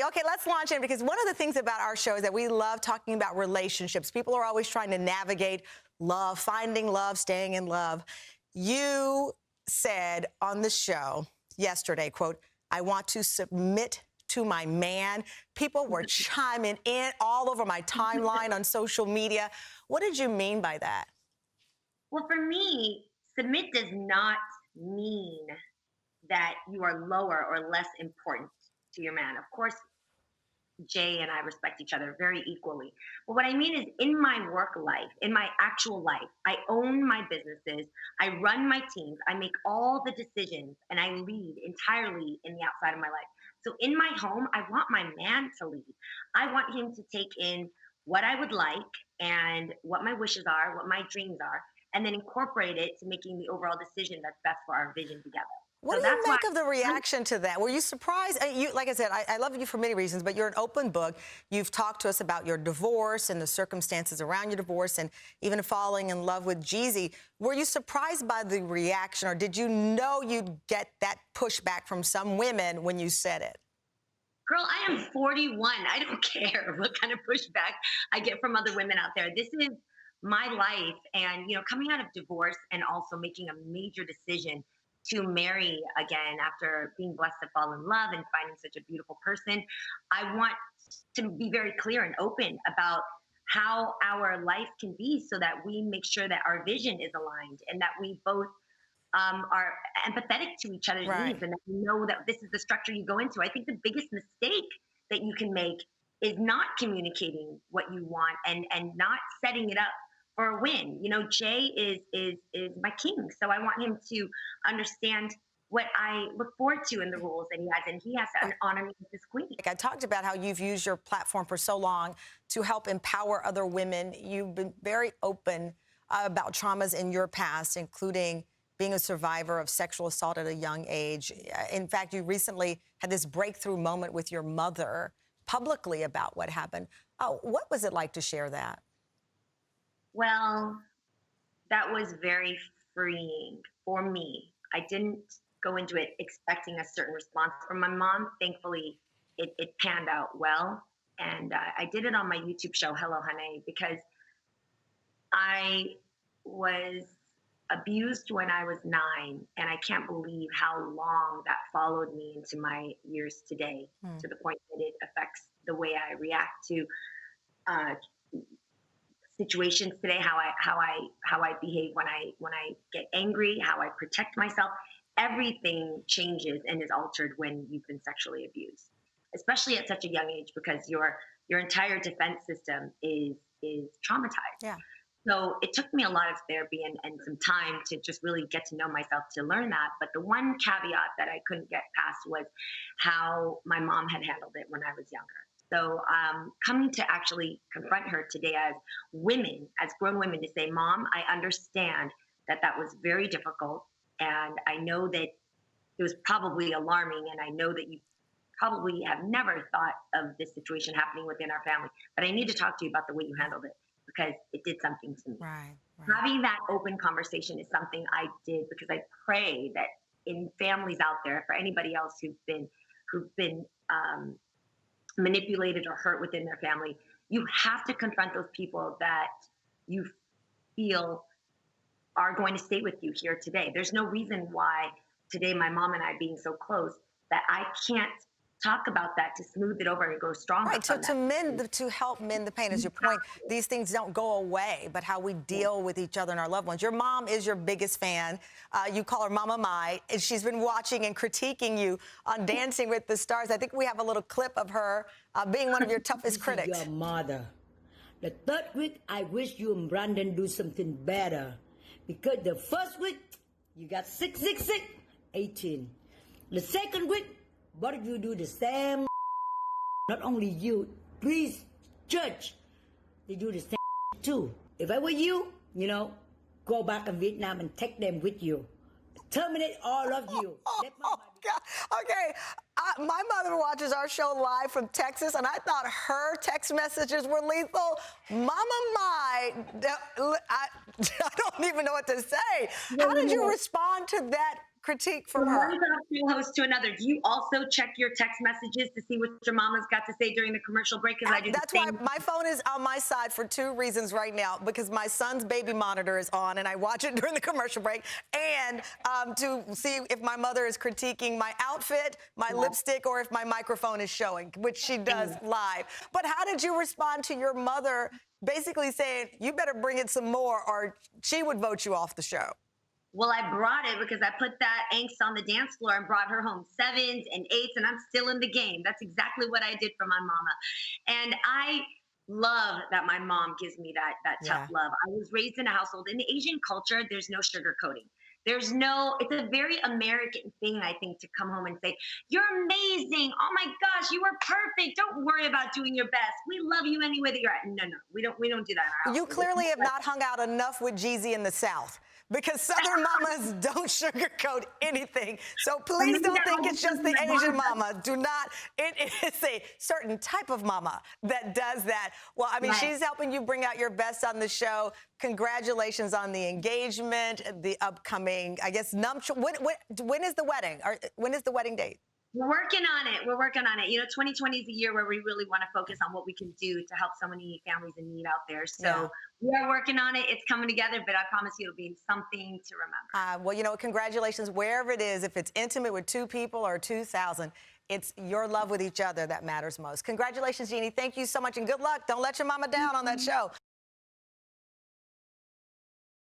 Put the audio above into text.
Okay, let's launch in, because one of the things about our show is that we love talking about relationships. People are always trying to navigate love, finding love, staying in love. You said on the show yesterday, quote, "I want to submit to my man." People were chiming in all over my timeline on social media. What did you mean by that? Well, for me, submit does not mean that you are lower or less important to your man. Of course, Jay and I respect each other very equally. But what I mean is, in my work life, in my actual life, I own my businesses, I run my teams, I make all the decisions, and I lead entirely in the outside of my life. So in my home, I want my man to lead. I want him to take in what I would like and what my wishes are, what my dreams are, and then incorporate it to making the overall decision that's best for our vision together. What do you make of the reaction to that? Were you surprised? You, like I said, I love you for many reasons, but you're an open book. You've talked to us about your divorce and the circumstances around your divorce, and even falling in love with Jeezy. Were you surprised by the reaction, or did you know you'd get that pushback from some women when you said it? Girl, I am 41. I don't care what kind of pushback I get from other women out there. This is my life. And, coming out of divorce and also making a major decision to marry again after being blessed to fall in love and finding such a beautiful person, I want to be very clear and open about how our life can be, so that we make sure that our vision is aligned and that we both are empathetic to each other's needs, and that we know that this is the structure you go into. I think the biggest mistake that you can make is not communicating what you want and not setting it up for a win. Jay is my king, so I want him to understand what I look forward to in the roles that he has, and he has to honor me as his queen. I talked about how you've used your platform for so long to help empower other women. You've been very open about traumas in your past, including being a survivor of sexual assault at a young age. In fact, you recently had this breakthrough moment with your mother publicly about what happened. What was it like to share that? Well, that was very freeing for me. I didn't go into it expecting a certain response from my mom. Thankfully, it panned out well. And I did it on my YouTube show, Hello Honey, because I was abused when I was 9, and I can't believe how long that followed me into my years today, to the point that it affects the way I react to situations today, how I behave when I get angry, how I protect myself. Everything changes and is altered when you've been sexually abused, especially at such a young age, because your entire defense system is traumatized. Yeah. So it took me a lot of therapy and some time to just really get to know myself to learn that. But the one caveat that I couldn't get past was how my mom had handled it when I was younger. So coming to actually confront her today as women, as grown women, to say, Mom, I understand that was very difficult. And I know that it was probably alarming. And I know that you probably have never thought of this situation happening within our family. But I need to talk to you about the way you handled it, because it did something to me. Right. Having that open conversation is something I did, because I pray that in families out there, for anybody else who've been manipulated or hurt within their family, you have to confront those people that you feel are going to stay with you here today. There's no reason why today, my mom and I being so close, that I can't talk about that to smooth it over and go stronger. Right, to help mend the pain. Is your point? These things don't go away, but how we deal with each other and our loved ones. Your mom is your biggest fan. You call her Mama Mai, and she's been watching and critiquing you on Dancing with the Stars. I think we have a little clip of her being one of your toughest critics. Your mother. The third week, I wish you and Brandon do something better, because the first week you got 18. The second week, what if you do the same? Not only you, please, church, they do the same too. If I were you, go back to Vietnam and take them with you. Terminate all of you. God. Okay, my mother watches our show live from Texas, and I thought her text messages were lethal. Mama Mai, I don't even know what to say. How did you respond to that critique from From her. one talk show host to another, do you also check your text messages to see what your mama's got to say during the commercial break? Because I do. That's why my phone is on my side for two reasons right now, because my son's baby monitor is on and I watch it during the commercial break, and to see if my mother is critiquing my outfit, my lipstick, or if my microphone is showing, which she does live. But how did you respond to your mother basically saying, you better bring it some more or she would vote you off the show? Well, I brought it because I put that angst on the dance floor and brought her home 7s and 8s, and I'm still in the game. That's exactly what I did for my mama. And I love that my mom gives me that tough love. I was raised in a household. In the Asian culture, there's no sugarcoating. It's a very American thing, I think, to come home and say, you're amazing. Oh my gosh, you were perfect. Don't worry about doing your best. We love you any way that you're at. No, we don't do that in our house. You clearly have not hung out enough with Jeezy in the South, because Southern mamas don't sugarcoat anything. So please don't think it's just the Asian mama. Do not. It is a certain type of mama that does that. Well, I mean, she's helping you bring out your best on the show. Congratulations on the engagement, the upcoming, I guess, nuptial. When is the wedding? When is the wedding date? We're working on it. You know, 2020 is a year where we really want to focus on what we can do to help so many families in need out there. So we are working on it. It's coming together, but I promise you it'll be something to remember. Well, you know, congratulations, wherever it is, if it's intimate with 2 people or 2,000, it's your love with each other that matters most. Congratulations, Jeannie. Thank you so much, and good luck. Don't let your mama down on that show.